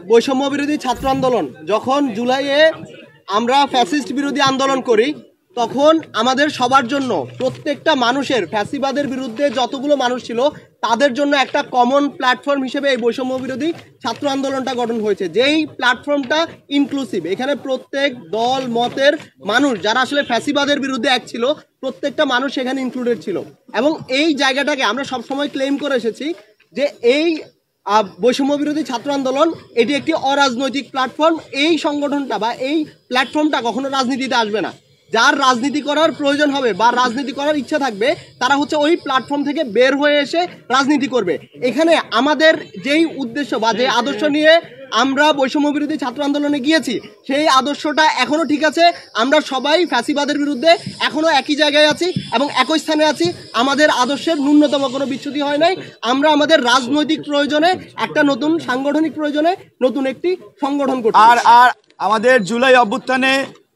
বৈষম্য বিরোধী ছাত্র আন্দোলন যখন জুলাইয়ে আমরা ফ্যাসিস্ট বিরোধী আন্দোলন করি, তখন আমাদের সবার জন্য, প্রত্যেকটা মানুষের, ফ্যাসিবাদের বিরুদ্ধে যতগুলো মানুষ ছিল তাদের জন্য একটা কমন প্ল্যাটফর্ম হিসেবে এই বৈষম্য বিরোধী ছাত্র আন্দোলনটা গঠন হয়েছে, যেই প্ল্যাটফর্মটা ইনক্লুসিভ। এখানে প্রত্যেক দল মতের মানুষ যারা আসলে ফ্যাসিবাদের বিরুদ্ধে এক ছিল, প্রত্যেকটা মানুষ এখানে ইনক্লুডেড ছিল। এবং এই জায়গাটাকে আমরা সবসময় ক্লেম করে এসেছি যে এই বৈষম্য বিরোধী ছাত্র আন্দোলন এটি একটি অরাজনৈতিক প্ল্যাটফর্ম। এই সংগঠনটা বা এই প্ল্যাটফর্মটা কখনো রাজনীতিতে আসবে না। যার রাজনীতি করার প্রয়োজন হবে বা রাজনীতি করার ইচ্ছা থাকবে তারা হচ্ছে ওই প্ল্যাটফর্ম থেকে বের হয়ে এসে রাজনীতি করবে। এখানে আমাদের যেই উদ্দেশ্য বা যে আদর্শ নিয়ে আমরা বৈষম্য বিরোধী ছাত্র আন্দোলনে গিয়েছি, সেই আদর্শটা এখনো ঠিক আছে। আমরা সবাই ফ্যাসিবাদের বিরুদ্ধে এখনো একই জায়গায় আছি এবং একই স্থানে আছি। আমাদের আদর্শের ন্যূনতম কোনো বিচ্যুতি হয় নাই। আমরা আমাদের রাজনৈতিক প্রয়োজনে, একটা নতুন সাংগঠনিক প্রয়োজনে নতুন একটি সংগঠন করছি। আর আমাদের জুলাই অভ্যুত্থানে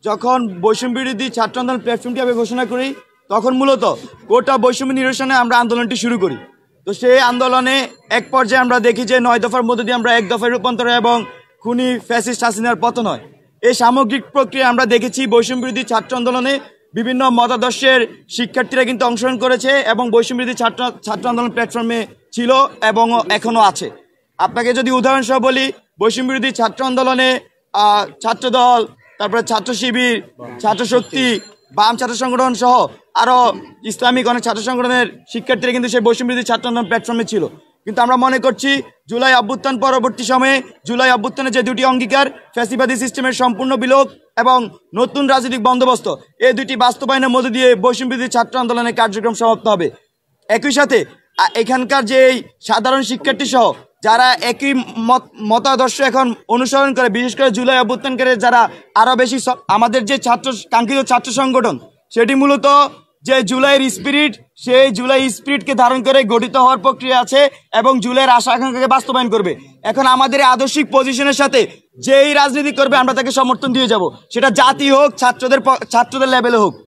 যখন বৈষম্য বিরোধী ছাত্র আন্দোলন প্ল্যাটফর্মটি আমি ঘোষণা করি, তখন মূলত কোটা বৈষম্য নিরসনে আমরা আন্দোলনটি শুরু করি। তো সেই আন্দোলনে এক পর্যায়ে আমরা দেখি যে 9 দফার মধ্যে দিয়ে আমরা 1 দফায় রূপান্তর এবং খুনি ফ্যাসিস্ট হাসিনার পতন হয়। এই সামগ্রিক প্রক্রিয়া আমরা দেখেছি বৈষম্য বিরোধী ছাত্র আন্দোলনে বিভিন্ন মতাদর্শের শিক্ষার্থীরা কিন্তু অংশগ্রহণ করেছে এবং বৈষম্য বিরোধী ছাত্র আন্দোলন প্ল্যাটফর্মে ছিল এবং এখনও আছে। আপনাকে যদি উদাহরণসহ বলি, বৈষম্য বিরোধী ছাত্র আন্দোলনে ছাত্রদল, তারপরে ছাত্র শিবির, ছাত্র শক্তি, বাম ছাত্র সংগঠন সহ আরও ইসলামিক অনেক ছাত্র সংগঠনের শিক্ষার্থীরা কিন্তু সেই বৈষম্য বিরোধী ছাত্র আন্দোলন প্ল্যাটফর্মে ছিল। কিন্তু আমরা মনে করছি জুলাই অভ্যুত্থান পরবর্তী সময়ে জুলাই অভ্যুত্থানে যে দুটি অঙ্গীকার, ফ্যাসিবাদী সিস্টেমের সম্পূর্ণ বিলোপ এবং নতুন রাজনৈতিক বন্দোবস্ত, এই দুটি বাস্তবায়নের মধ্যে দিয়ে বৈষম্য বিরোধী ছাত্র আন্দোলনের কার্যক্রম সমাপ্ত হবে। একই সাথে এখানকার যে সাধারণ শিক্ষার্থী সহ যারা একই মতাদর্শ এখন অনুসরণ করে, বিশেষ করে জুলাই অভ্যুত্থানকারী যারা আরও বেশি, আমাদের যে কাঙ্ক্ষিত ছাত্র সংগঠন সেটি মূলত যে জুলাইয়ের স্পিরিট, সেই জুলাই স্পিরিটকে ধারণ করে গঠিত হওয়ার প্রক্রিয়া আছে এবং জুলাইয়ের আশা আকাঙ্ক্ষাকে বাস্তবায়ন করবে। এখন আমাদের আদর্শিক পজিশনের সাথে যেই রাজনীতি করবে আমরা তাকে সমর্থন দিয়ে যাব, সেটা জাতি হোক, ছাত্রদের লেভেলে হোক।